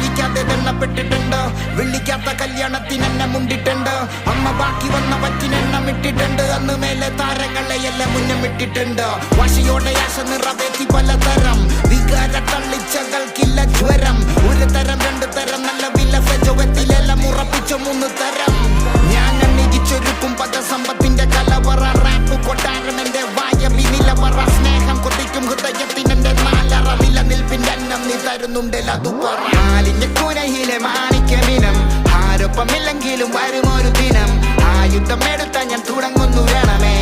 ജീവിക്കാതെ എണ്ണപ്പെട്ടിട്ടുണ്ട് വിളിക്കാത്ത കല്യാണത്തിന് എന്നെ മുണ്ടിട്ടുണ്ട് അമ്മ ബാക്കി വന്ന വറ്റിനെണ്ണം ഇട്ടിട്ടുണ്ട് അന്ന് മേലെ താരങ്ങളെ എല്ലാം മുന്നമിട്ടിട്ടുണ്ട് വാശിയോടെ ആശ നിറവേറ്റി പലതരം വികാര തള്ളിച്ചകൾക്കില്ല ജ്വരം ഒരു തരം രണ്ടു തരം നല്ല വില ഫെജോവത്തിലെല്ലാം ഉറപ്പിച്ച 3 തരം ഞാൻ അണിയിച്ചൊരുക്കും പദസമ്പത്തിന്റെ കലവറ റാപ്പ് കൊട്ടാരം എന്റെ വായവി നിലവറ സ്നേഹം കൊതിക്കും ഹൃദയത്തിനെന്റെ നാലറ നിലനിൽപ്പിന്റെ അന്നം നീ തരുന്നുണ്ടല്ലോ അതു പറ കൂനയിലെ മാണിക്യമിനം ആരൊപ്പമില്ലെങ്കിലും വരുമൊരു ദിനം ആയുധമെടുത്ത ഞാൻ തുടങ്ങുന്നു വേണമേ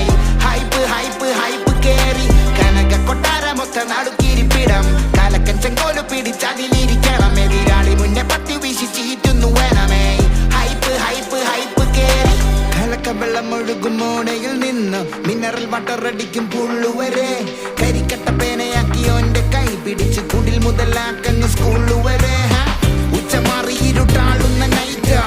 ഹൈപ്പ് ഹൈപ്പ് ഹൈപ്പ് കേറി കനക കൊട്ടാരമൊത്ത നടുക്കിരിപ്പിടം കലക്കൻ ചെങ്കോല് പിടിച്ചതിലിരിക്കണം എതിരാളി മുന്നേ പത്തി വീശി ചീറ്റുന്നു വേണമേ ഹൈപ്പ് ഹൈപ്പ് ഹൈപ്പ് കേറി കലക്ക വെള്ളം ഒഴുകും മോണയിൽ നിന്ന് മിനറൽ വാട്ടർ അടിക്കും പുള്ളുവരെ കരിക്കട്ട പേനയാക്കിയോന്റെ കൈ പിടിച്ച് കുടിൽ മുതലാക്കങ്ങ് സ്കൂള് വരെ ഉച്ചമാറി ഇരുട്ടാളുന്ന നൈറ്റ്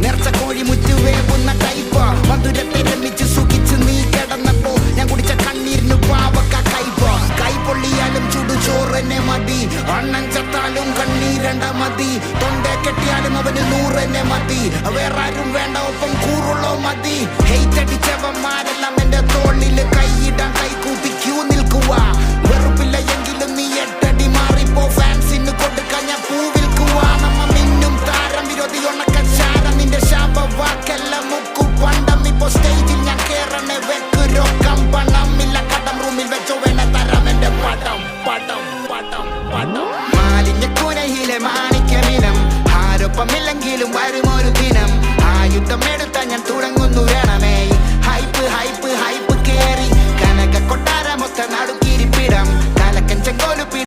നേർച്ച കോഴി മുറ്റു വേവുന്ന കൈപ്പ മധുരത്തെ രമിച്ച് സുഖിച്ച് നീ കിടന്നപ്പോ ഞാൻ കുടിച്ച കണ്ണീരിന് പാവക്ക കൈപ്പ കൈ പൊള്ളിയാലും ചുടുചോറെന്നെ മതി അണ്ണൻ ചത്താലും കണ്ണീരണ്ട മതി തൊണ്ടേ കെട്ടിയാലും അവന് 100 മതി വേറെ ആരും വേണ്ട ഒപ്പം കൂറുള്ളോ മതി ഹെയ്റ്റടിച്ചവന്മാരെല്ലാം എന്റെ തോളില് കൈയിടാൻ കൈകൂപ്പി ക്യൂ നിൽക്കുക വെറുപ്പില്ല എങ്കിലും നീ 8 അടി മാറിപ്പോ ഫാൻസിന് കൊടുക്കാൻ ഞാൻ പൂവിൽക്കുക നമ്മ മിന്നും താരം വിരോധി ഉണക്കച്ചാരം നിന്റെ ശാപവാക്കെല്ലാം മുക്കു പണ്ടം ഇപ്പോ സ്റ്റേജിൽ ഞാൻ കേറണേ വെക്ക് രോക്കം പണം ഇല്ല കടം റൂമിൽ വെച്ചോ വേണ തരാം എന്റെ പടം പടം പടം പടം മാലിന്യക്കൂനയിലെ മാണിക്യമിനം ആരൊപ്പമില്ലെങ്കിലും വരുമൊരു ദിനം ആയുധമെടുത്ത ഞാൻ തുടങ്ങി